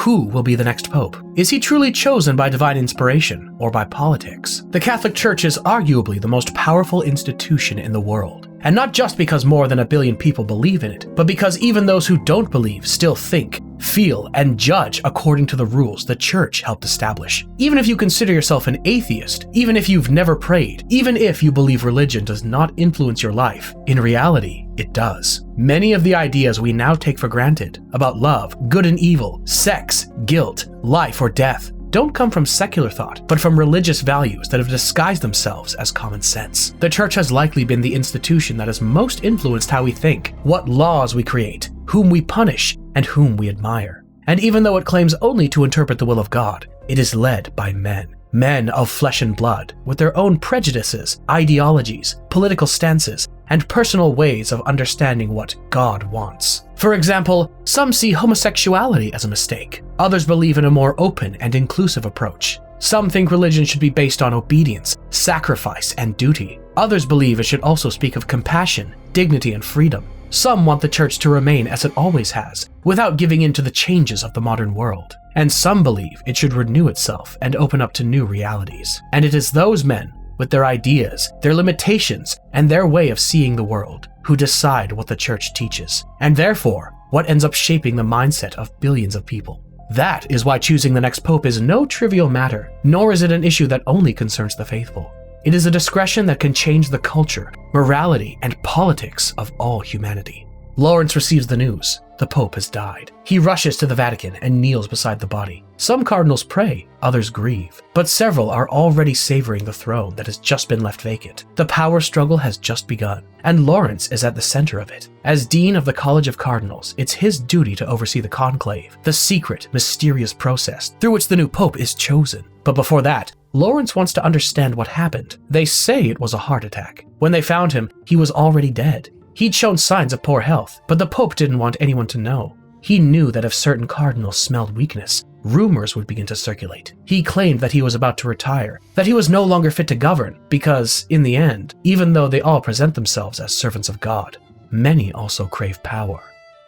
Who will be the next pope? Is he truly chosen by divine inspiration or by politics? The Catholic Church is arguably the most powerful institution in the world. And not just because more than 1 billion people believe in it, but because even those who don't believe still think, feel, and judge according to the rules the Church helped establish. Even if you consider yourself an atheist, even if you've never prayed, even if you believe religion does not influence your life, in reality, it does. Many of the ideas we now take for granted about love, good and evil, sex, guilt, life or death don't come from secular thought, but from religious values that have disguised themselves as common sense. The Church has likely been the institution that has most influenced how we think, what laws we create, whom we punish, and whom we admire. And even though it claims only to interpret the will of God, it is led by men. Men of flesh and blood, with their own prejudices, ideologies, political stances, and personal ways of understanding what God wants. For example, some see homosexuality as a mistake. Others believe in a more open and inclusive approach. Some think religion should be based on obedience, sacrifice, and duty. Others believe it should also speak of compassion, dignity, and freedom. Some want the Church to remain as it always has, without giving in to the changes of the modern world. And some believe it should renew itself and open up to new realities. And it is those men, with their ideas, their limitations, and their way of seeing the world, who decide what the Church teaches, and therefore, what ends up shaping the mindset of billions of people. That is why choosing the next pope is no trivial matter, nor is it an issue that only concerns the faithful. It is a discretion that can change the culture, morality, and politics of all humanity. Lawrence receives the news. The Pope has died. He rushes to the Vatican and kneels beside the body. Some cardinals pray, others grieve, but several are already savoring the throne that has just been left vacant. The power struggle has just begun, and Lawrence is at the center of it. As Dean of the College of Cardinals, it's his duty to oversee the conclave, the secret, mysterious process through which the new Pope is chosen. But before that, Lawrence wants to understand what happened. They say it was a heart attack. When they found him, he was already dead. He'd shown signs of poor health, but the Pope didn't want anyone to know. He knew that if certain cardinals smelled weakness, rumors would begin to circulate. He claimed that he was about to retire, that he was no longer fit to govern, because, in the end, even though they all present themselves as servants of God, many also crave power.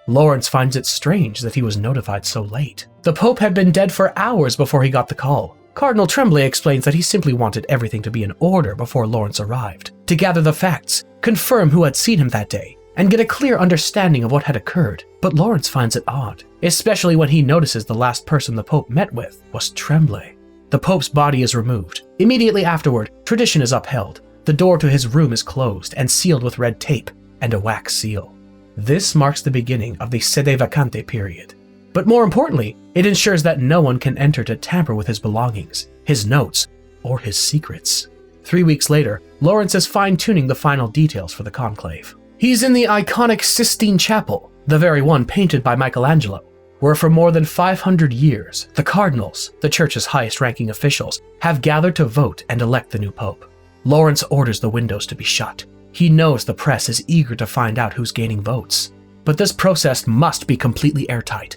Lawrence finds it strange that he was notified so late. The Pope had been dead for hours before he got the call. Cardinal Tremblay explains that he simply wanted everything to be in order before Lawrence arrived, to gather the facts, confirm who had seen him that day, and get a clear understanding of what had occurred. But Lawrence finds it odd, especially when he notices the last person the Pope met with was Tremblay. The Pope's body is removed. Immediately afterward, tradition is upheld. The door to his room is closed and sealed with red tape and a wax seal. This marks the beginning of the sede vacante period. But more importantly, it ensures that no one can enter to tamper with his belongings, his notes, or his secrets. 3 weeks later, Lawrence is fine-tuning the final details for the conclave. He's in the iconic Sistine Chapel, the very one painted by Michelangelo, where for more than 500 years, the cardinals, the Church's highest-ranking officials, have gathered to vote and elect the new pope. Lawrence orders the windows to be shut. He knows the press is eager to find out who's gaining votes. But this process must be completely airtight.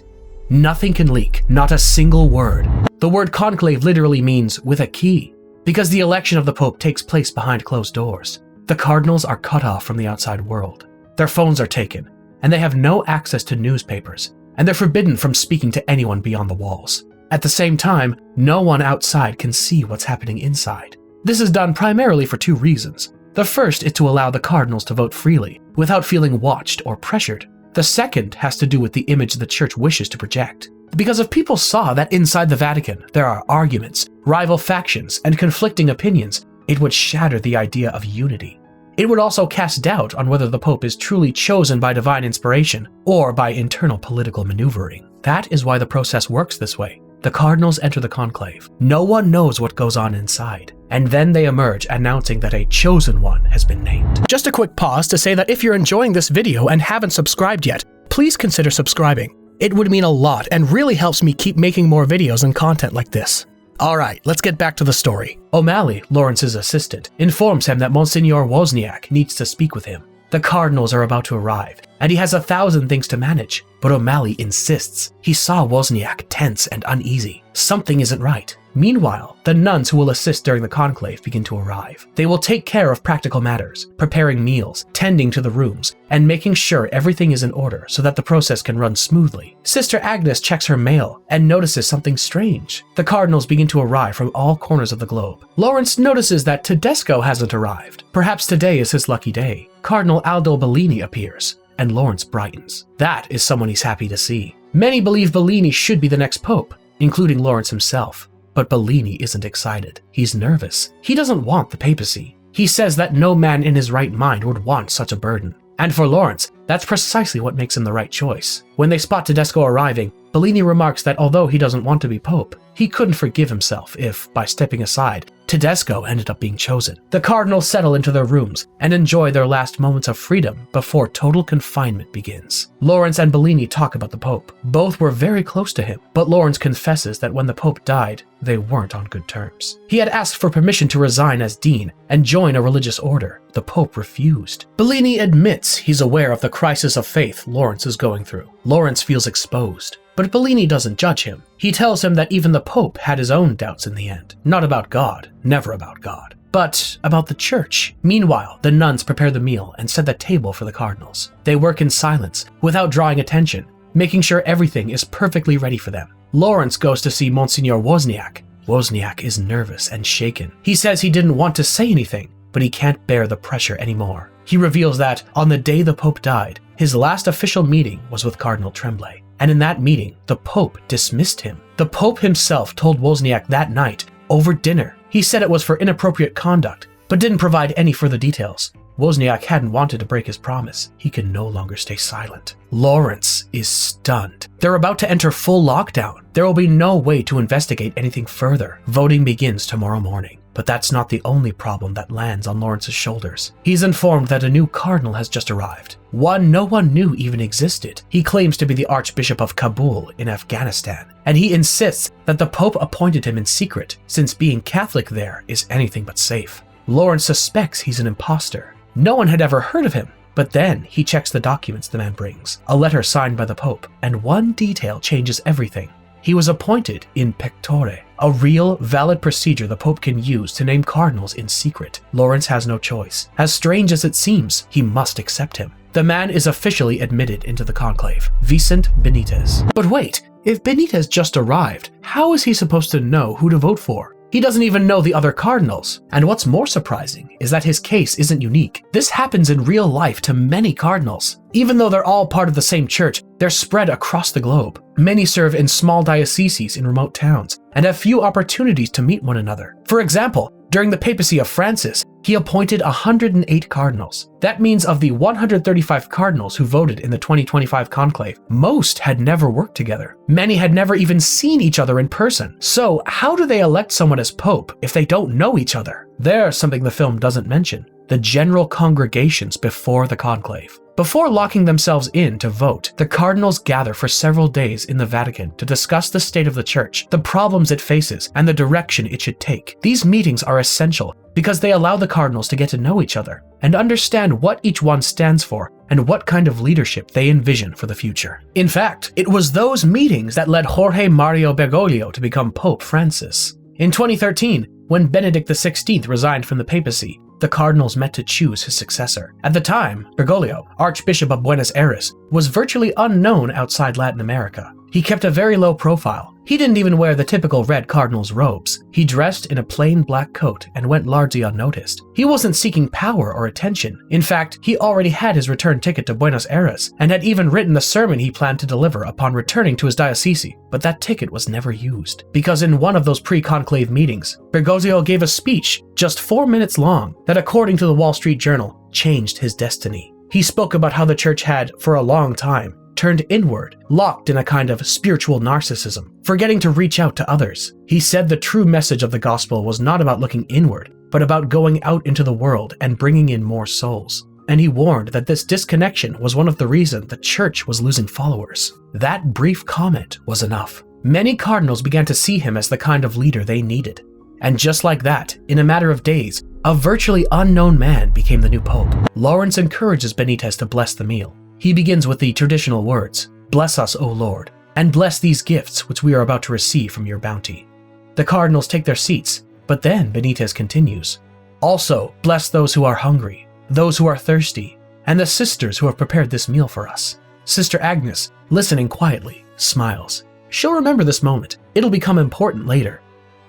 Nothing can leak, not a single word. The word conclave literally means with a key, because the election of the Pope takes place behind closed doors. The cardinals are cut off from the outside world. Their phones are taken, and they have no access to newspapers, and they're forbidden from speaking to anyone beyond the walls. At the same time, no one outside can see what's happening inside. This is done primarily for 2 reasons. The first is to allow the cardinals to vote freely, without feeling watched or pressured. The second has to do with the image the Church wishes to project. Because if people saw that inside the Vatican there are arguments, rival factions, and conflicting opinions, it would shatter the idea of unity. It would also cast doubt on whether the Pope is truly chosen by divine inspiration or by internal political maneuvering. That is why the process works this way. The cardinals enter the conclave. No one knows what goes on inside. And then they emerge announcing that a chosen one has been named. Just a quick pause to say that if you're enjoying this video and haven't subscribed yet, please consider subscribing. It would mean a lot and really helps me keep making more videos and content like this. Alright, let's get back to the story. O'Malley, Lawrence's assistant, informs him that Monsignor Wozniak needs to speak with him. The cardinals are about to arrive, and he has 1,000 things to manage. but O'Malley insists. He saw Wozniak tense and uneasy. Something isn't right. Meanwhile, the nuns who will assist during the conclave begin to arrive. They will take care of practical matters, preparing meals, tending to the rooms, and making sure everything is in order so that the process can run smoothly. Sister Agnes checks her mail and notices something strange. The cardinals begin to arrive from all corners of the globe. Lawrence notices that Tedesco hasn't arrived. Perhaps today is his lucky day. Cardinal Aldo Bellini appears, and Lawrence brightens. That is someone he's happy to see. Many believe Bellini should be the next pope, including Lawrence himself. But Bellini isn't excited. He's nervous. He doesn't want the papacy. He says that no man in his right mind would want such a burden. And for Lawrence, that's precisely what makes him the right choice. When they spot Tedesco arriving, Bellini remarks that although he doesn't want to be pope, he couldn't forgive himself if, by stepping aside, Tedesco ended up being chosen. The cardinals settle into their rooms and enjoy their last moments of freedom before total confinement begins. Lawrence and Bellini talk about the pope. Both were very close to him, but Lawrence confesses that when the pope died, they weren't on good terms. He had asked for permission to resign as dean and join a religious order. The pope refused. Bellini admits he's aware of the crisis of faith Lawrence is going through. Lawrence feels exposed. But Bellini doesn't judge him. He tells him that even the Pope had his own doubts in the end. Not about God, never about God, but about the church. Meanwhile, the nuns prepare the meal and set the table for the cardinals. They work in silence, without drawing attention, making sure everything is perfectly ready for them. Lawrence goes to see Monsignor Wozniak. Wozniak is nervous and shaken. He says he didn't want to say anything, but he can't bear the pressure anymore. He reveals that, on the day the Pope died, his last official meeting was with Cardinal Tremblay. And in that meeting, the Pope dismissed him. The Pope himself told Wozniak that night, over dinner. He said it was for inappropriate conduct, but didn't provide any further details. Wozniak hadn't wanted to break his promise. He can no longer stay silent. Lawrence is stunned. They're about to enter full lockdown. There will be no way to investigate anything further. Voting begins tomorrow morning. But that's not the only problem that lands on Lawrence's shoulders. He's informed that a new cardinal has just arrived. One no one knew even existed. He claims to be the Archbishop of Kabul in Afghanistan, and he insists that the Pope appointed him in secret, since being Catholic there is anything but safe. Lawrence suspects he's an imposter. No one had ever heard of him. But then he checks the documents the man brings, a letter signed by the Pope, and one detail changes everything. He was appointed in pectore, a real, valid procedure the Pope can use to name cardinals in secret. Lawrence has no choice. As strange as it seems, he must accept him. The man is officially admitted into the conclave, Vicente Benitez. But wait, if Benitez just arrived, how is he supposed to know who to vote for? He doesn't even know the other cardinals. And what's more surprising is that his case isn't unique. This happens in real life to many cardinals. Even though they're all part of the same church, they're spread across the globe. Many serve in small dioceses in remote towns and have few opportunities to meet one another. For example, during the papacy of Francis, he appointed 108 cardinals. That means of the 135 cardinals who voted in the 2025 conclave, most had never worked together. Many had never even seen each other in person. So how do they elect someone as pope if they don't know each other? There's something the film doesn't mention: the general congregations before the conclave. Before locking themselves in to vote, the cardinals gather for several days in the Vatican to discuss the state of the church, the problems it faces, and the direction it should take. These meetings are essential because they allow the cardinals to get to know each other and understand what each one stands for and what kind of leadership they envision for the future. In fact, it was those meetings that led Jorge Mario Bergoglio to become Pope Francis. In 2013, when Benedict XVI resigned from the papacy, the cardinals met to choose his successor. At the time, Bergoglio, Archbishop of Buenos Aires, was virtually unknown outside Latin America. He kept a very low profile. He didn't even wear the typical red cardinal's robes. He dressed in a plain black coat and went largely unnoticed. He wasn't seeking power or attention. In fact, he already had his return ticket to Buenos Aires and had even written the sermon he planned to deliver upon returning to his diocese. But that ticket was never used, because in one of those pre-conclave meetings, Bergoglio gave a speech just 4 minutes long that, according to the Wall Street Journal, changed his destiny. He spoke about how the church had, for a long time, turned inward, locked in a kind of spiritual narcissism, forgetting to reach out to others. He said the true message of the gospel was not about looking inward, but about going out into the world and bringing in more souls. And he warned that this disconnection was one of the reasons the church was losing followers. That brief comment was enough. Many cardinals began to see him as the kind of leader they needed. And just like that, in a matter of days, a virtually unknown man became the new pope. Lawrence encourages Benitez to bless the meal. He begins with the traditional words, Bless us, O Lord, and bless these gifts which we are about to receive from your bounty." The cardinals take their seats, but then Benitez continues, "Also, bless those who are hungry, those who are thirsty, and the sisters who have prepared this meal for us." Sister Agnes, listening quietly, smiles. She'll remember this moment. It'll become important later.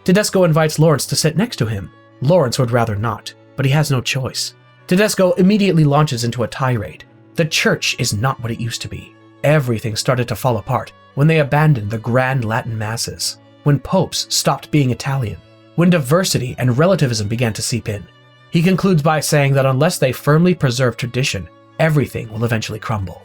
Tedesco invites Lawrence to sit next to him. Lawrence would rather not, but he has no choice. Tedesco immediately launches into a tirade. The church is not what it used to be. Everything started to fall apart when they abandoned the grand Latin masses, when popes stopped being Italian, when diversity and relativism began to seep in. He concludes by saying that unless they firmly preserve tradition, everything will eventually crumble.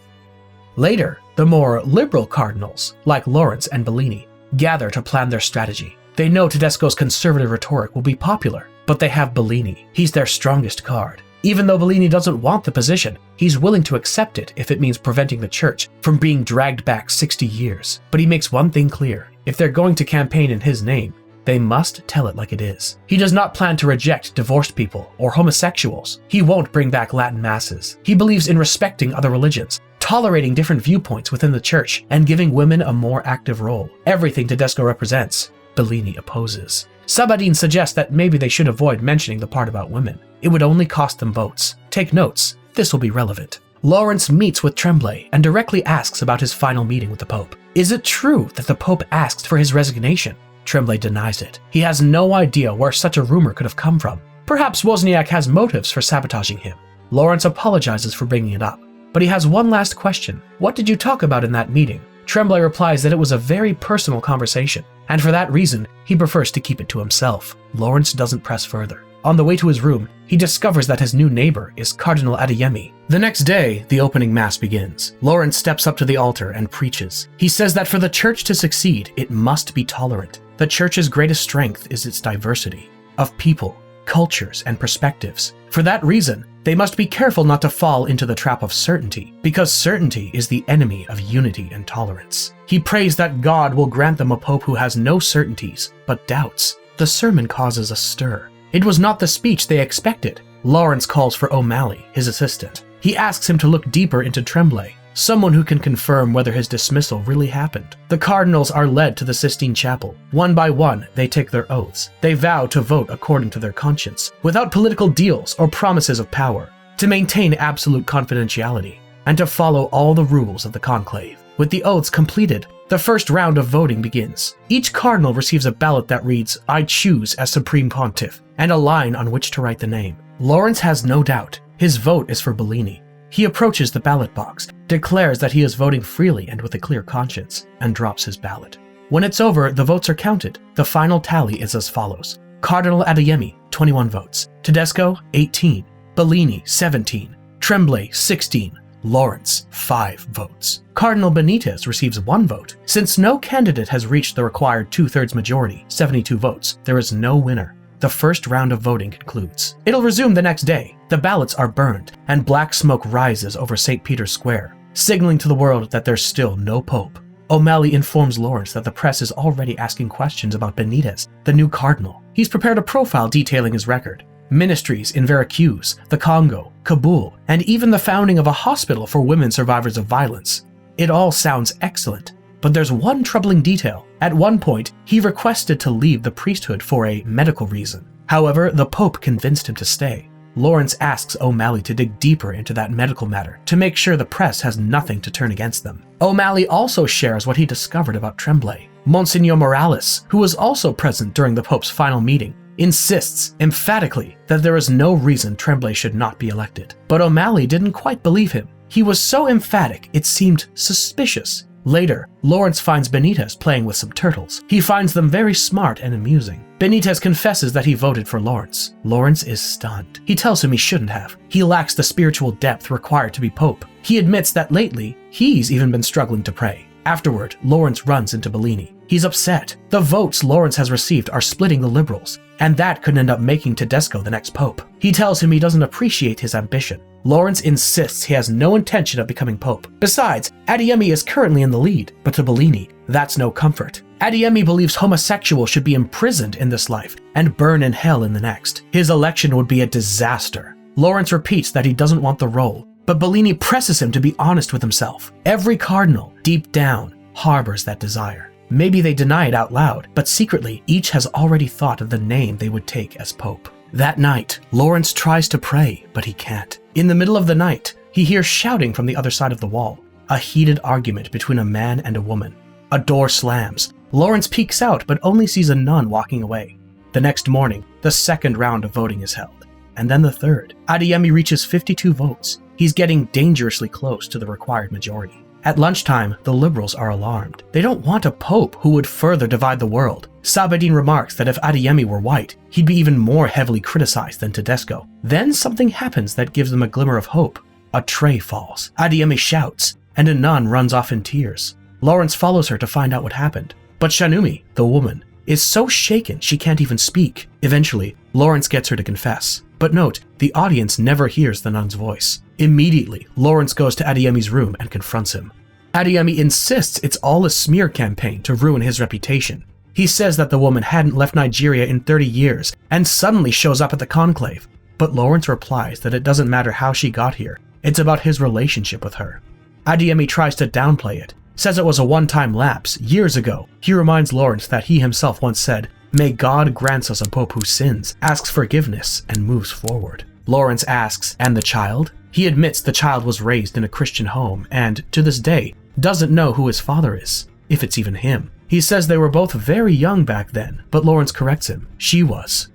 Later, the more liberal cardinals, like Lawrence and Bellini, gather to plan their strategy. They know Tedesco's conservative rhetoric will be popular, but they have Bellini. He's their strongest card. Even though Bellini doesn't want the position, he's willing to accept it if it means preventing the church from being dragged back 60 years. But he makes one thing clear: if they're going to campaign in his name, they must tell it like it is. He does not plan to reject divorced people or homosexuals. He won't bring back Latin masses. He believes in respecting other religions, tolerating different viewpoints within the church, and giving women a more active role. Everything Tedesco represents, Bellini opposes. Sabadin suggests that maybe they should avoid mentioning the part about women. It would only cost them votes. Take notes, this will be relevant. Lawrence meets with Tremblay and directly asks about his final meeting with the Pope. Is it true that the Pope asked for his resignation? Tremblay denies it. He has no idea where such a rumor could have come from. Perhaps Wozniak has motives for sabotaging him. Lawrence apologizes for bringing it up, but he has one last question. What did you talk about in that meeting? Tremblay replies that it was a very personal conversation, and for that reason, he prefers to keep it to himself. Lawrence doesn't press further. On the way to his room, he discovers that his new neighbor is Cardinal Adeyemi. The next day, the opening mass begins. Lawrence steps up to the altar and preaches. He says that for the church to succeed, it must be tolerant. The church's greatest strength is its diversity of people, cultures, and perspectives. For that reason, they must be careful not to fall into the trap of certainty, because certainty is the enemy of unity and tolerance. He prays that God will grant them a pope who has no certainties, but doubts. The sermon causes a stir. It was not the speech they expected. Lawrence calls for O'Malley, his assistant. He asks him to look deeper into Tremblay, someone who can confirm whether his dismissal really happened. The cardinals are led to the Sistine Chapel. One by one, they take their oaths. They vow to vote according to their conscience, without political deals or promises of power, to maintain absolute confidentiality, and to follow all the rules of the conclave. With the oaths completed, the first round of voting begins. Each cardinal receives a ballot that reads, "I choose as Supreme Pontiff," and a line on which to write the name. Lawrence has no doubt. His vote is for Bellini. He approaches the ballot box, declares that he is voting freely and with a clear conscience, and drops his ballot. When it's over, the votes are counted. The final tally is as follows. Cardinal Adeyemi, 21 votes. Tedesco, 18. Bellini, 17. Tremblay, 16. Lawrence, 5 votes. Cardinal Benitez receives 1 vote. Since no candidate has reached the required 2/3 majority, 72 votes, there is no winner. The first round of voting concludes. It'll resume the next day. The ballots are burned, and black smoke rises over St. Peter's Square, signaling to the world that there's still no pope. O'Malley informs Lawrence that the press is already asking questions about Benitez, the new cardinal. He's prepared a profile detailing his record. Ministries in Veracruz, the Congo, Kabul, and even the founding of a hospital for women survivors of violence. It all sounds excellent, but there's one troubling detail. At one point, he requested to leave the priesthood for a medical reason. However, the Pope convinced him to stay. Lawrence asks O'Malley to dig deeper into that medical matter to make sure the press has nothing to turn against them. O'Malley also shares what he discovered about Tremblay. Monsignor Morales, who was also present during the Pope's final meeting, insists emphatically that there is no reason Tremblay should not be elected. But O'Malley didn't quite believe him. He was so emphatic it seemed suspicious. Later, Lawrence finds Benitez playing with some turtles. He finds them very smart and amusing. Benitez confesses that he voted for Lawrence. Lawrence is stunned. He tells him he shouldn't have. He lacks the spiritual depth required to be pope. He admits that lately, he's even been struggling to pray. Afterward, Lawrence runs into Bellini. He's upset. The votes Lawrence has received are splitting the liberals, and that could end up making Tedesco the next pope. He tells him he doesn't appreciate his ambition. Lawrence insists he has no intention of becoming pope. Besides, Adeyemi is currently in the lead, but to Bellini, that's no comfort. Adeyemi believes homosexuals should be imprisoned in this life and burn in hell in the next. His election would be a disaster. Lawrence repeats that he doesn't want the role, but Bellini presses him to be honest with himself. Every cardinal, deep down, harbors that desire. Maybe they deny it out loud, but secretly, each has already thought of the name they would take as pope. That night, Lawrence tries to pray, but he can't. In the middle of the night, he hears shouting from the other side of the wall. A heated argument between a man and a woman. A door slams. Lawrence peeks out, but only sees a nun walking away. The next morning, the second round of voting is held. And then the third. Adeyemi reaches 52 votes. He's getting dangerously close to the required majority. At lunchtime, the liberals are alarmed. They don't want a pope who would further divide the world. Sabahdin remarks that if Adeyemi were white, he'd be even more heavily criticized than Tedesco. Then something happens that gives them a glimmer of hope. A tray falls. Adeyemi shouts, and a nun runs off in tears. Lawrence follows her to find out what happened. But Shanumi, the woman, is so shaken she can't even speak. Eventually, Lawrence gets her to confess. But note, the audience never hears the nun's voice. Immediately, Lawrence goes to Adeyemi's room and confronts him. Adeyemi insists it's all a smear campaign to ruin his reputation. He says that the woman hadn't left Nigeria in 30 years and suddenly shows up at the conclave. But Lawrence replies that it doesn't matter how she got here. It's about his relationship with her. Adeyemi tries to downplay it, says it was a one-time lapse years ago. He reminds Lawrence that he himself once said, "May God grant us a pope who sins, asks forgiveness, and moves forward." Lawrence asks, "And the child?" He admits the child was raised in a Christian home and, to this day, doesn't know who his father is, if it's even him. He says they were both very young back then, but Lawrence corrects him. She was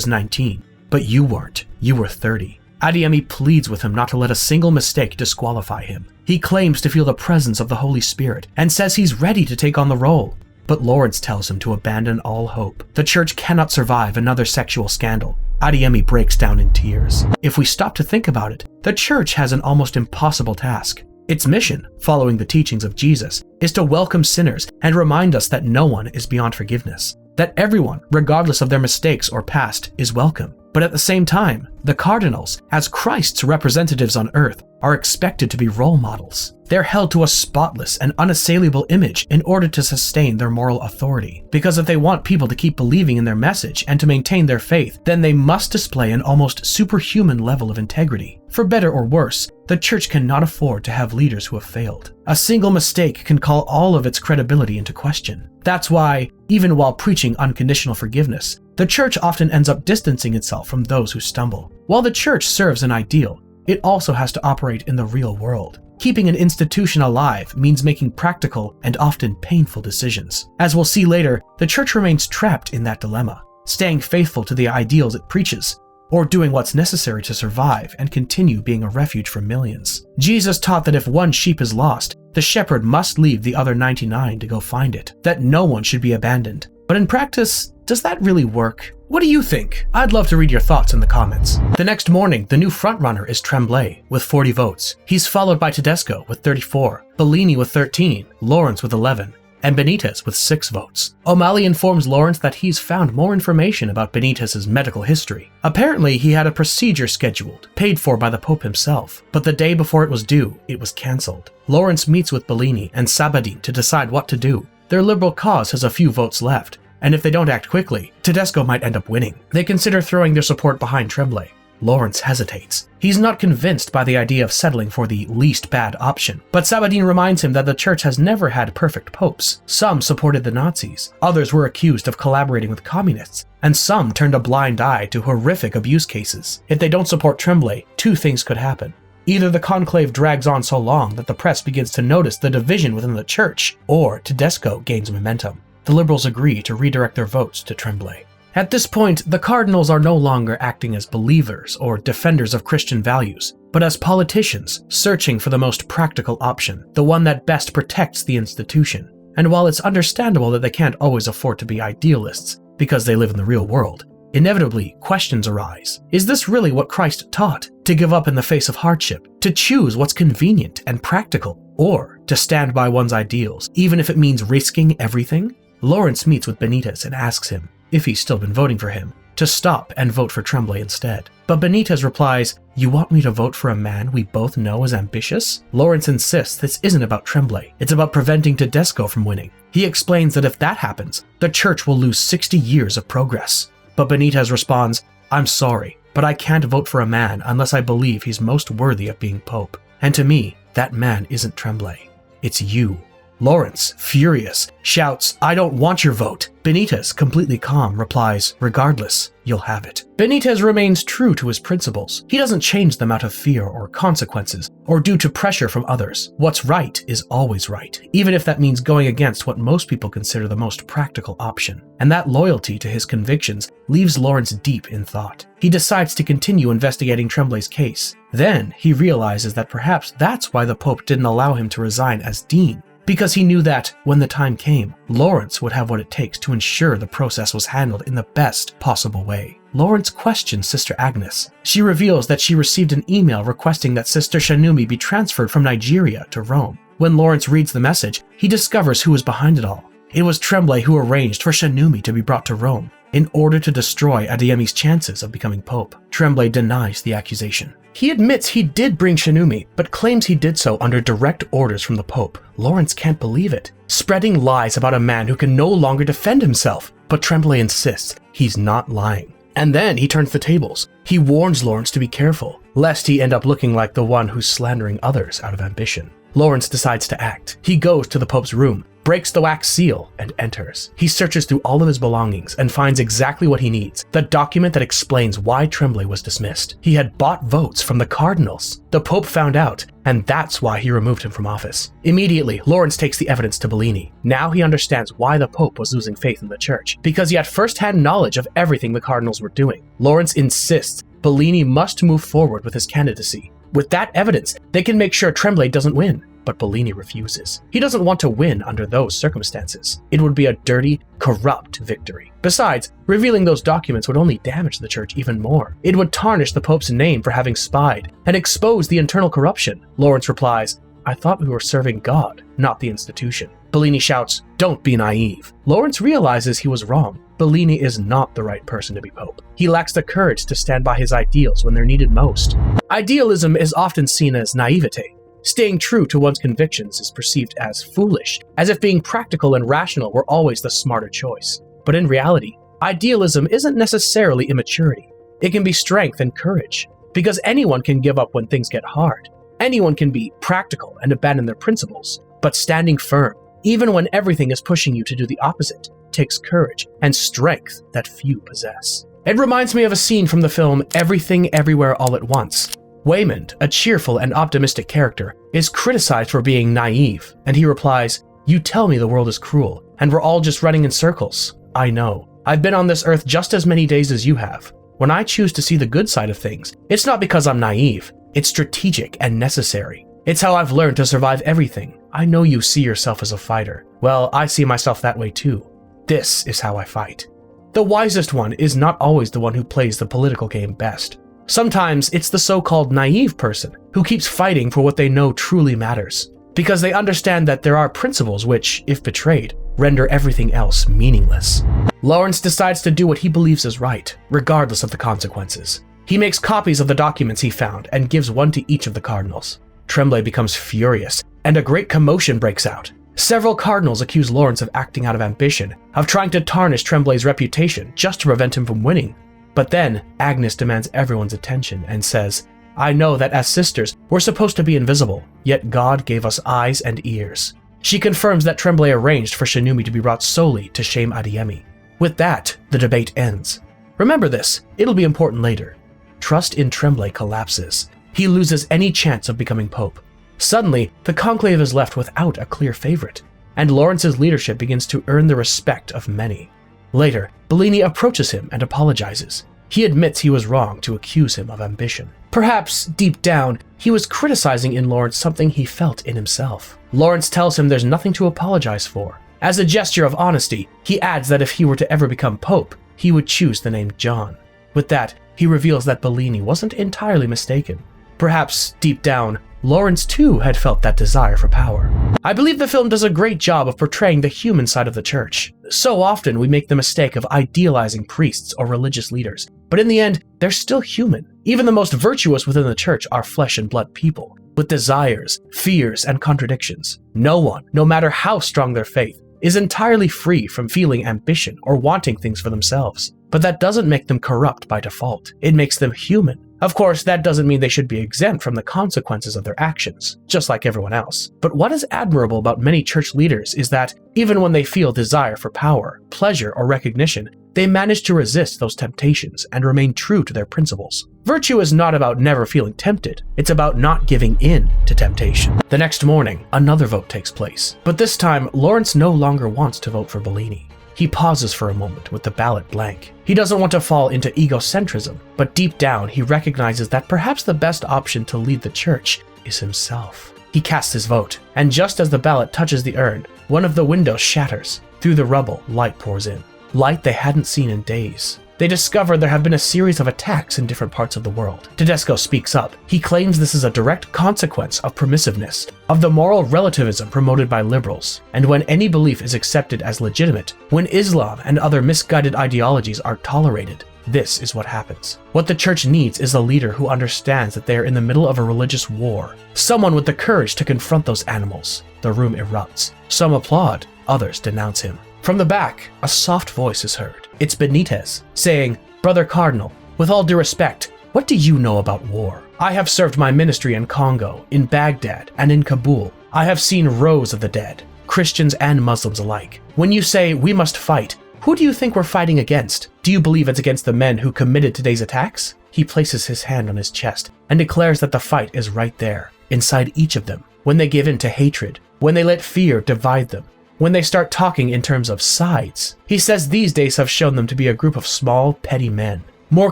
19, but you weren't. You were 30. Adeyemi pleads with him not to let a single mistake disqualify him. He claims to feel the presence of the Holy Spirit and says he's ready to take on the role. But Lawrence tells him to abandon all hope. The church cannot survive another sexual scandal. Adeyemi breaks down in tears. If we stop to think about it, the church has an almost impossible task. Its mission, following the teachings of Jesus, is to welcome sinners and remind us that no one is beyond forgiveness. That everyone, regardless of their mistakes or past, is welcome. But at the same time, the cardinals, as Christ's representatives on earth, are expected to be role models. They're held to a spotless and unassailable image in order to sustain their moral authority. Because if they want people to keep believing in their message and to maintain their faith, then they must display an almost superhuman level of integrity. For better or worse, the church cannot afford to have leaders who have failed. A single mistake can call all of its credibility into question. That's why, even while preaching unconditional forgiveness, the church often ends up distancing itself from those who stumble. While the church serves an ideal, it also has to operate in the real world. Keeping an institution alive means making practical and often painful decisions. As we'll see later, the church remains trapped in that dilemma, staying faithful to the ideals it preaches, or doing what's necessary to survive and continue being a refuge for millions. Jesus taught that if one sheep is lost, the shepherd must leave the other 99 to go find it, that no one should be abandoned. But in practice, does that really work? What do you think? I'd love to read your thoughts in the comments. The next morning, the new frontrunner is Tremblay, with 40 votes. He's followed by Tedesco with 34, Bellini with 13, Lawrence with 11, and Benitez with 6 votes. O'Malley informs Lawrence that he's found more information about Benitez's medical history. Apparently, he had a procedure scheduled, paid for by the Pope himself, but the day before it was due, it was cancelled. Lawrence meets with Bellini and Sabahdin to decide what to do. Their liberal cause has a few votes left, and if they don't act quickly, Tedesco might end up winning. They consider throwing their support behind Tremblay. Lawrence hesitates. He's not convinced by the idea of settling for the least bad option, but Sabahdin reminds him that the church has never had perfect popes. Some supported the Nazis, others were accused of collaborating with communists, and some turned a blind eye to horrific abuse cases. If they don't support Tremblay, 2 things could happen. Either the conclave drags on so long that the press begins to notice the division within the church, or Tedesco gains momentum. The liberals agree to redirect their votes to Tremblay. At this point, the cardinals are no longer acting as believers or defenders of Christian values, but as politicians searching for the most practical option, the one that best protects the institution. And while it's understandable that they can't always afford to be idealists because they live in the real world, inevitably questions arise. Is this really what Christ taught? To give up in the face of hardship, to choose what's convenient and practical, or to stand by one's ideals, even if it means risking everything? Lawrence meets with Benitez and asks him, if he's still been voting for him, to stop and vote for Tremblay instead. But Benitez replies, "You want me to vote for a man we both know is ambitious?" Lawrence insists this isn't about Tremblay, it's about preventing Tedesco from winning. He explains that if that happens, the church will lose 60 years of progress. But Benitez responds, "I'm sorry, but I can't vote for a man unless I believe he's most worthy of being Pope. And to me, that man isn't Tremblay. It's you." Lawrence, furious, shouts, "I don't want your vote." Benitez, completely calm, replies, "Regardless, you'll have it." Benitez remains true to his principles. He doesn't change them out of fear or consequences, or due to pressure from others. What's right is always right, even if that means going against what most people consider the most practical option. And that loyalty to his convictions leaves Lawrence deep in thought. He decides to continue investigating Tremblay's case. Then he realizes that perhaps that's why the Pope didn't allow him to resign as dean, because he knew that, when the time came, Lawrence would have what it takes to ensure the process was handled in the best possible way. Lawrence questions Sister Agnes. She reveals that she received an email requesting that Sister Shanumi be transferred from Nigeria to Rome. When Lawrence reads the message, he discovers who was behind it all. It was Tremblay who arranged for Shanumi to be brought to Rome in order to destroy Adeyemi's chances of becoming Pope. Tremblay denies the accusation. He admits he did bring Shanumi, but claims he did so under direct orders from the Pope. Lawrence can't believe it, spreading lies about a man who can no longer defend himself. But Tremblay insists he's not lying. And then he turns the tables. He warns Lawrence to be careful, lest he end up looking like the one who's slandering others out of ambition. Lawrence decides to act. He goes to the Pope's room, breaks the wax seal, and enters. He searches through all of his belongings and finds exactly what he needs, the document that explains why Tremblay was dismissed. He had bought votes from the cardinals. The Pope found out, and that's why he removed him from office. Immediately, Lawrence takes the evidence to Bellini. Now he understands why the Pope was losing faith in the church, because he had first-hand knowledge of everything the cardinals were doing. Lawrence insists Bellini must move forward with his candidacy. With that evidence, they can make sure Tremblay doesn't win. But Bellini refuses. He doesn't want to win under those circumstances. It would be a dirty, corrupt victory. Besides, revealing those documents would only damage the church even more. It would tarnish the Pope's name for having spied and expose the internal corruption. Lawrence replies, "I thought we were serving God, not the institution." Bellini shouts, "Don't be naive." Lawrence realizes he was wrong. Bellini is not the right person to be Pope. He lacks the courage to stand by his ideals when they're needed most. Idealism is often seen as naivete. Staying true to one's convictions is perceived as foolish, as if being practical and rational were always the smarter choice. But in reality, idealism isn't necessarily immaturity. It can be strength and courage, because anyone can give up when things get hard. Anyone can be practical and abandon their principles, but standing firm, even when everything is pushing you to do the opposite, takes courage and strength that few possess. It reminds me of a scene from the film Everything Everywhere All at Once. Waymond, a cheerful and optimistic character, is criticized for being naive, and he replies, "You tell me the world is cruel, and we're all just running in circles. I know. I've been on this earth just as many days as you have. When I choose to see the good side of things, it's not because I'm naive. It's strategic and necessary. It's how I've learned to survive everything. I know you see yourself as a fighter. Well, I see myself that way too. This is how I fight." The wisest one is not always the one who plays the political game best. Sometimes it's the so-called naive person who keeps fighting for what they know truly matters, because they understand that there are principles which, if betrayed, render everything else meaningless. Lawrence decides to do what he believes is right, regardless of the consequences. He makes copies of the documents he found and gives one to each of the cardinals. Tremblay becomes furious, and a great commotion breaks out. Several cardinals accuse Lawrence of acting out of ambition, of trying to tarnish Tremblay's reputation just to prevent him from winning. But then, Agnes demands everyone's attention and says, "I know that as sisters, we're supposed to be invisible, yet God gave us eyes and ears." She confirms that Tremblay arranged for Shanumi to be brought solely to shame Adeyemi. With that, the debate ends. Remember this, it'll be important later. Trust in Tremblay collapses. He loses any chance of becoming Pope. Suddenly, the conclave is left without a clear favorite, and Lawrence's leadership begins to earn the respect of many. Later, Bellini approaches him and apologizes. He admits he was wrong to accuse him of ambition. Perhaps, deep down, he was criticizing in Lawrence something he felt in himself. Lawrence tells him there's nothing to apologize for. As a gesture of honesty, he adds that if he were to ever become Pope, he would choose the name John. With that, he reveals that Bellini wasn't entirely mistaken. Perhaps, deep down, Lawrence too had felt that desire for power. I believe the film does a great job of portraying the human side of the church. So often we make the mistake of idealizing priests or religious leaders, but in the end, they're still human. Even the most virtuous within the church are flesh and blood people, with desires, fears, and contradictions. No one, no matter how strong their faith, is entirely free from feeling ambition or wanting things for themselves. but that doesn't make them corrupt by default. It makes them human. Of course, that doesn't mean they should be exempt from the consequences of their actions, just like everyone else. But what is admirable about many church leaders is that, even when they feel desire for power, pleasure, or recognition, they manage to resist those temptations and remain true to their principles. Virtue is not about never feeling tempted, it's about not giving in to temptation. The next morning, another vote takes place, but this time, Lawrence no longer wants to vote for Bellini. He pauses for a moment with the ballot blank. He doesn't want to fall into egocentrism, but deep down he recognizes that perhaps the best option to lead the church is himself. He casts his vote, and just as the ballot touches the urn, one of the windows shatters. Through the rubble, light pours in. Light they hadn't seen in days. They discover there have been a series of attacks in different parts of the world. Tedesco speaks up. He claims this is a direct consequence of permissiveness, of the moral relativism promoted by liberals, and when any belief is accepted as legitimate, when Islam and other misguided ideologies are tolerated, this is what happens. What the church needs is a leader who understands that they are in the middle of a religious war, someone with the courage to confront those animals. The room erupts. Some applaud, others denounce him. From the back, a soft voice is heard. It's Benitez, saying, "Brother Cardinal, with all due respect, what do you know about war? I have served my ministry in Congo, in Baghdad, and in Kabul. I have seen rows of the dead, Christians and Muslims alike. When you say we must fight, who do you think we're fighting against? Do you believe it's against the men who committed today's attacks?" He places his hand on his chest and declares that the fight is right there, inside each of them, when they give in to hatred, when they let fear divide them, when they start talking in terms of sides. He says these days have shown them to be a group of small, petty men, more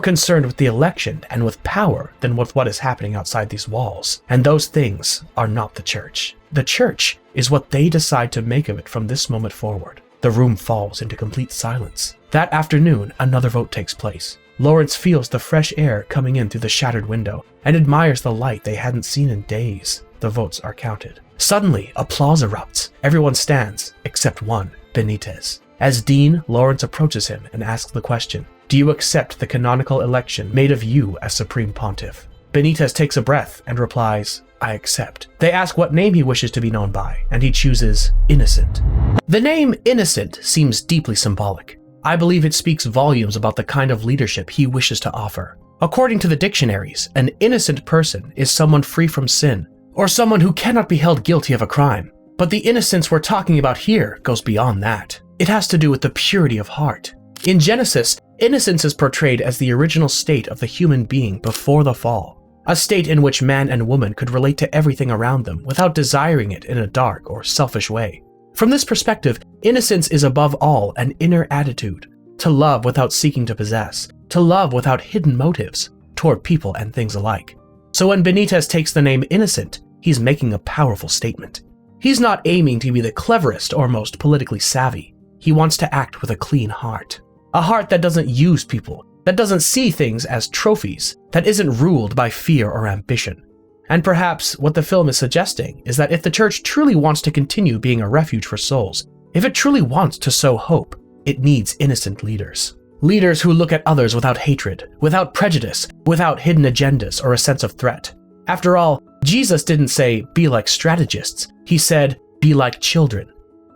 concerned with the election and with power than with what is happening outside these walls. And those things are not the church. The church is what they decide to make of it from this moment forward. The room falls into complete silence. That afternoon, another vote takes place. Lawrence feels the fresh air coming in through the shattered window and admires the light they hadn't seen in days. The votes are counted. Suddenly, applause erupts. Everyone stands, except one, Benitez. As dean, Lawrence approaches him and asks the question, "Do you accept the canonical election made of you as supreme pontiff?" Benitez takes a breath and replies, "I accept." They ask what name he wishes to be known by, and he chooses Innocent. The name Innocent seems deeply symbolic. I believe it speaks volumes about the kind of leadership he wishes to offer. According to the dictionaries, an innocent person is someone free from sin, or someone who cannot be held guilty of a crime. But the innocence we're talking about here goes beyond that. It has to do with the purity of heart. In Genesis, innocence is portrayed as the original state of the human being before the fall, a state in which man and woman could relate to everything around them without desiring it in a dark or selfish way. From this perspective, innocence is above all an inner attitude, to love without seeking to possess, to love without hidden motives, toward people and things alike. So when Benitez takes the name Innocent, he's making a powerful statement. He's not aiming to be the cleverest or most politically savvy. He wants to act with a clean heart. A heart that doesn't use people, that doesn't see things as trophies, that isn't ruled by fear or ambition. And perhaps what the film is suggesting is that if the church truly wants to continue being a refuge for souls, if it truly wants to sow hope, it needs innocent leaders. Leaders who look at others without hatred, without prejudice, without hidden agendas or a sense of threat. After all, Jesus didn't say, "Be like strategists." He said, "Be like children."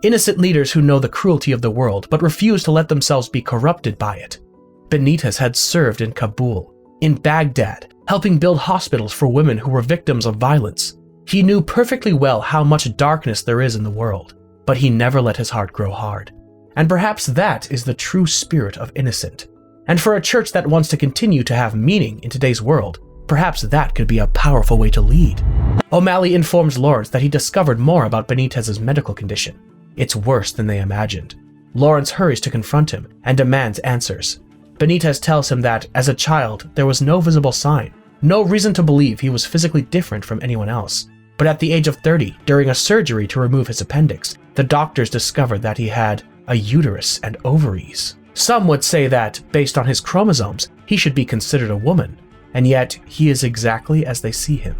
Innocent leaders who know the cruelty of the world but refuse to let themselves be corrupted by it. Benitez had served in Kabul, in Baghdad, helping build hospitals for women who were victims of violence. He knew perfectly well how much darkness there is in the world, but he never let his heart grow hard. And perhaps that is the true spirit of Innocent. And for a church that wants to continue to have meaning in today's world, perhaps that could be a powerful way to lead. O'Malley informs Lawrence that he discovered more about Benitez's medical condition. It's worse than they imagined. Lawrence hurries to confront him and demands answers. Benitez tells him that, as a child, there was no visible sign, no reason to believe he was physically different from anyone else. But at the age of 30, during a surgery to remove his appendix, the doctors discovered that he had a uterus and ovaries. Some would say that, based on his chromosomes, he should be considered a woman, and yet he is exactly as they see him.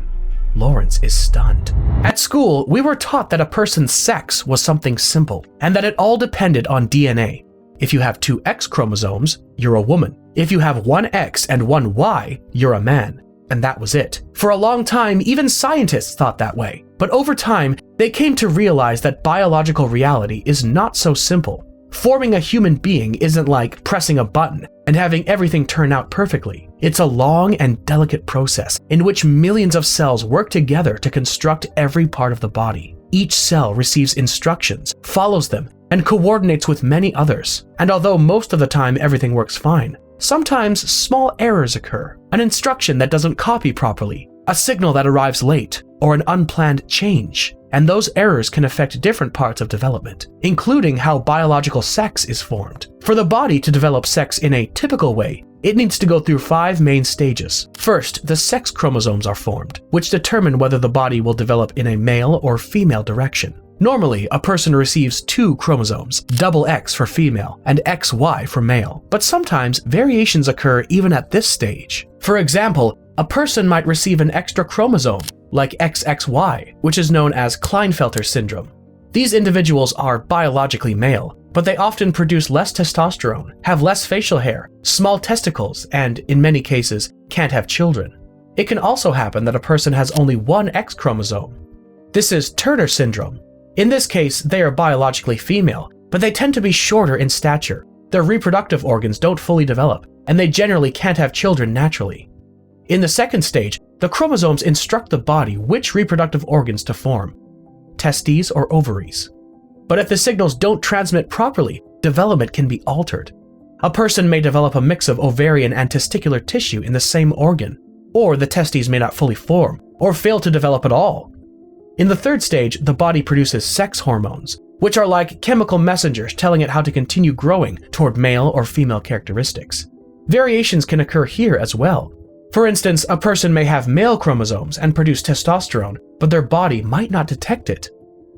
Lawrence is stunned. At school, we were taught that a person's sex was something simple, and that it all depended on DNA. If you have 2 X chromosomes, you're a woman. If you have 1 X and 1 Y, you're a man. And that was it. For a long time, even scientists thought that way. But over time, they came to realize that biological reality is not so simple. Forming a human being isn't like pressing a button and having everything turn out perfectly. It's a long and delicate process in which millions of cells work together to construct every part of the body. Each cell receives instructions, follows them, and coordinates with many others. And although most of the time everything works fine, sometimes small errors occur. An instruction that doesn't copy properly, a signal that arrives late, or an unplanned change. And those errors can affect different parts of development, including how biological sex is formed. For the body to develop sex in a typical way, it needs to go through 5 main stages. First, the sex chromosomes are formed, which determine whether the body will develop in a male or female direction. Normally, a person receives 2 chromosomes, double X for female and XY for male, but sometimes variations occur even at this stage. For example, a person might receive an extra chromosome, like XXY, which is known as Klinefelter syndrome. These individuals are biologically male, but they often produce less testosterone, have less facial hair, small testicles, and, in many cases, can't have children. It can also happen that a person has only one X chromosome. This is Turner syndrome. In this case, they are biologically female, but they tend to be shorter in stature. Their reproductive organs don't fully develop, and they generally can't have children naturally. In the second stage, the chromosomes instruct the body which reproductive organs to form, testes or ovaries. But if the signals don't transmit properly, development can be altered. A person may develop a mix of ovarian and testicular tissue in the same organ, or the testes may not fully form, or fail to develop at all. In the third stage, the body produces sex hormones, which are like chemical messengers telling it how to continue growing toward male or female characteristics. Variations can occur here as well. For instance, a person may have male chromosomes and produce testosterone, but their body might not detect it.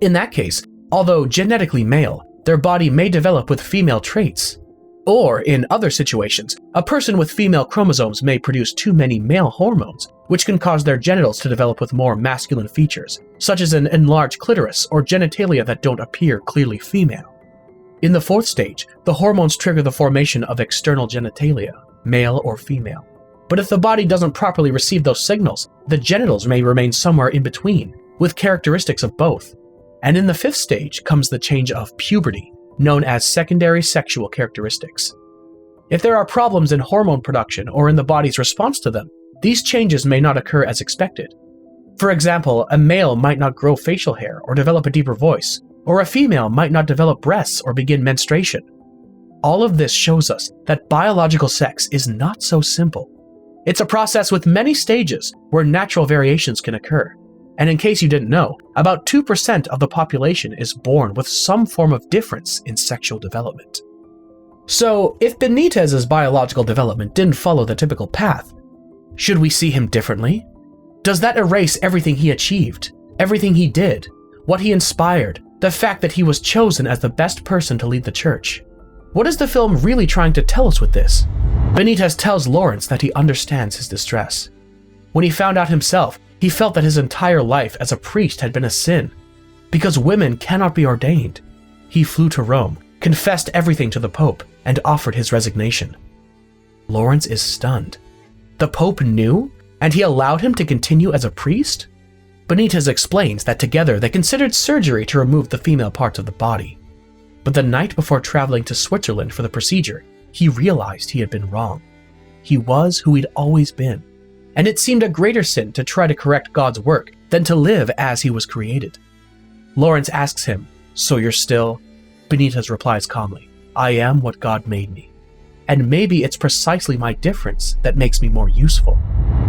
In that case, although genetically male, their body may develop with female traits. Or, in other situations, a person with female chromosomes may produce too many male hormones, which can cause their genitals to develop with more masculine features, such as an enlarged clitoris or genitalia that don't appear clearly female. In the fourth stage, the hormones trigger the formation of external genitalia, male or female. But if the body doesn't properly receive those signals, the genitals may remain somewhere in between, with characteristics of both. And in the fifth stage comes the change of puberty, known as secondary sexual characteristics. If there are problems in hormone production or in the body's response to them, these changes may not occur as expected. For example, a male might not grow facial hair or develop a deeper voice, or a female might not develop breasts or begin menstruation. All of this shows us that biological sex is not so simple. It's a process with many stages where natural variations can occur. And in case you didn't know, about 2% of the population is born with some form of difference in sexual development. So, if Benitez's biological development didn't follow the typical path, should we see him differently? Does that erase everything he achieved, everything he did, what he inspired, the fact that he was chosen as the best person to lead the church? What is the film really trying to tell us with this? Benitez tells Lawrence that he understands his distress. When he found out himself, he felt that his entire life as a priest had been a sin. Because women cannot be ordained, he flew to Rome, confessed everything to the Pope, and offered his resignation. Lawrence is stunned. The Pope knew, and he allowed him to continue as a priest? Benitez explains that together they considered surgery to remove the female parts of the body. But the night before traveling to Switzerland for the procedure, he realized he had been wrong. He was who he'd always been, and it seemed a greater sin to try to correct God's work than to live as he was created. Lawrence asks him, "So you're still?" Benitez replies calmly, "I am what God made me. And maybe it's precisely my difference that makes me more useful."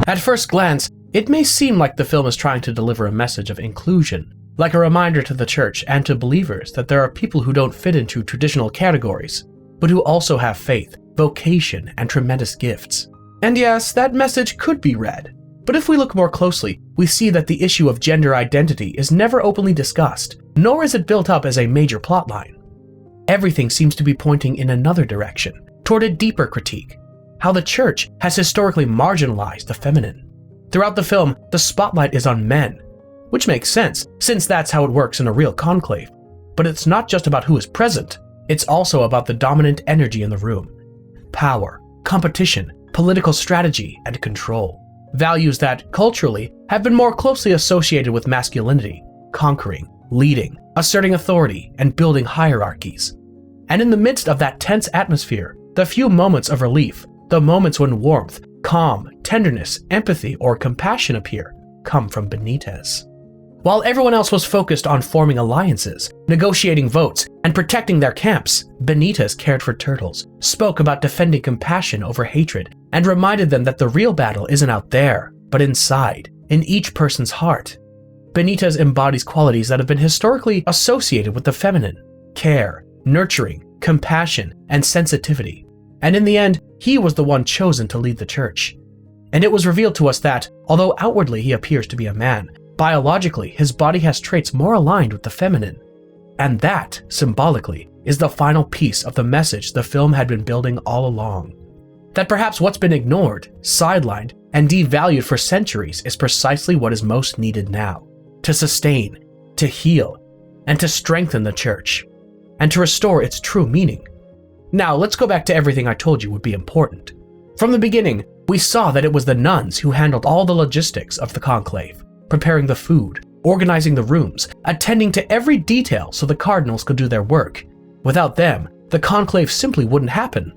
At first glance, it may seem like the film is trying to deliver a message of inclusion, like a reminder to the church and to believers that there are people who don't fit into traditional categories, but who also have faith, vocation, and tremendous gifts. And yes, that message could be read. But if we look more closely, we see that the issue of gender identity is never openly discussed, nor is it built up as a major plotline. Everything seems to be pointing in another direction, toward a deeper critique, how the church has historically marginalized the feminine. Throughout the film, the spotlight is on men, which makes sense, since that's how it works in a real conclave. But it's not just about who is present, it's also about the dominant energy in the room. Power, competition, political strategy, and control. Values that, culturally, have been more closely associated with masculinity, conquering, leading, asserting authority, and building hierarchies. And in the midst of that tense atmosphere, the few moments of relief, the moments when warmth, calm, tenderness, empathy, or compassion appear, come from Benitez. While everyone else was focused on forming alliances, negotiating votes, and protecting their camps, Benitez cared for turtles, spoke about defending compassion over hatred, and reminded them that the real battle isn't out there, but inside, in each person's heart. Benitez embodies qualities that have been historically associated with the feminine: care, nurturing, compassion, and sensitivity. And in the end, he was the one chosen to lead the church. And it was revealed to us that, although outwardly he appears to be a man, biologically his body has traits more aligned with the feminine. And that, symbolically, is the final piece of the message the film had been building all along. That perhaps what's been ignored, sidelined, and devalued for centuries is precisely what is most needed now: to sustain, to heal, and to strengthen the church, and to restore its true meaning. Now, let's go back to everything I told you would be important. From the beginning, we saw that it was the nuns who handled all the logistics of the conclave, preparing the food, organizing the rooms, attending to every detail so the cardinals could do their work. Without them, the conclave simply wouldn't happen.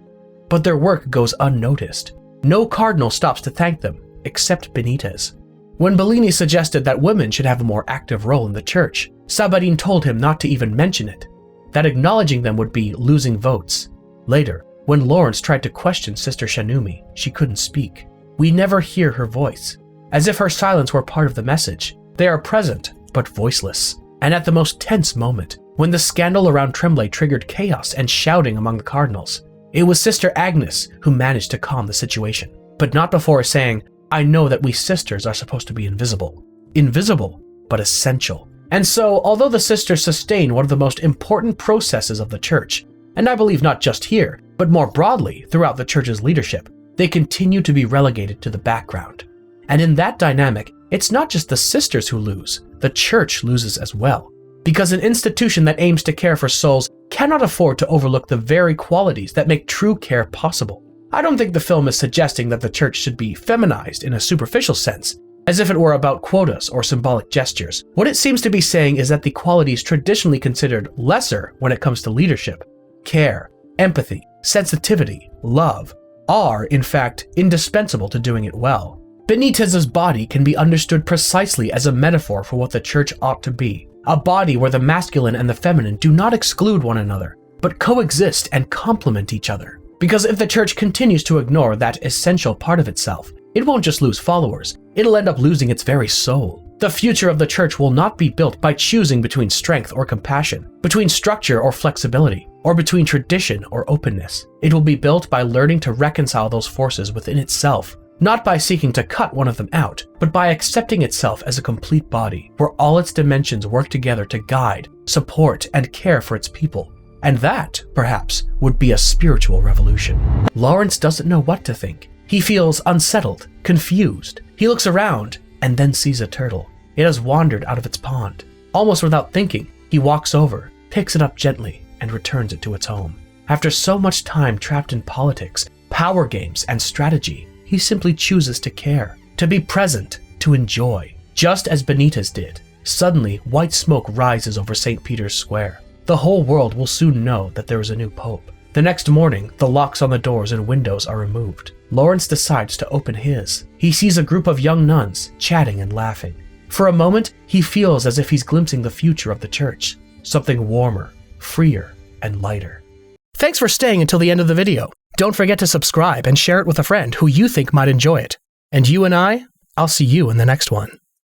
But their work goes unnoticed. No cardinal stops to thank them, except Benitez. When Bellini suggested that women should have a more active role in the church, Sabarin told him not to even mention it, that acknowledging them would be losing votes. Later, when Lawrence tried to question Sister Shanumi, she couldn't speak. We never hear her voice, as if her silence were part of the message. They are present, but voiceless. And at the most tense moment, when the scandal around Tremblay triggered chaos and shouting among the cardinals, it was Sister Agnes who managed to calm the situation, but not before saying, "I know that we sisters are supposed to be invisible. Invisible, but essential." And so, although the sisters sustain one of the most important processes of the church, and I believe not just here, but more broadly throughout the church's leadership, they continue to be relegated to the background. And in that dynamic, it's not just the sisters who lose, the church loses as well. Because an institution that aims to care for souls cannot afford to overlook the very qualities that make true care possible. I don't think the film is suggesting that the church should be feminized in a superficial sense, as if it were about quotas or symbolic gestures. What it seems to be saying is that the qualities traditionally considered lesser when it comes to leadership, care, empathy, sensitivity, love, are, in fact, indispensable to doing it well. Benitez's body can be understood precisely as a metaphor for what the church ought to be. A body where the masculine and the feminine do not exclude one another, but coexist and complement each other. Because if the church continues to ignore that essential part of itself, it won't just lose followers, it'll end up losing its very soul. The future of the church will not be built by choosing between strength or compassion, between structure or flexibility, or between tradition or openness. It will be built by learning to reconcile those forces within itself, not by seeking to cut one of them out, but by accepting itself as a complete body, where all its dimensions work together to guide, support, and care for its people. And that, perhaps, would be a spiritual revolution. Lawrence doesn't know what to think. He feels unsettled, confused. He looks around and then sees a turtle. It has wandered out of its pond. Almost without thinking, he walks over, picks it up gently, and returns it to its home. After so much time trapped in politics, power games, and strategy, he simply chooses to care, to be present, to enjoy, just as Benitez did. Suddenly, white smoke rises over St. Peter's Square. The whole world will soon know that there is a new pope. The next morning, the locks on the doors and windows are removed. Lawrence decides to open his. He sees a group of young nuns chatting and laughing. For a moment, he feels as if he's glimpsing the future of the church, something warmer, freer, and lighter. Thanks for staying until the end of the video. Don't forget to subscribe and share it with a friend who you think might enjoy it. And you and I'll see you in the next one.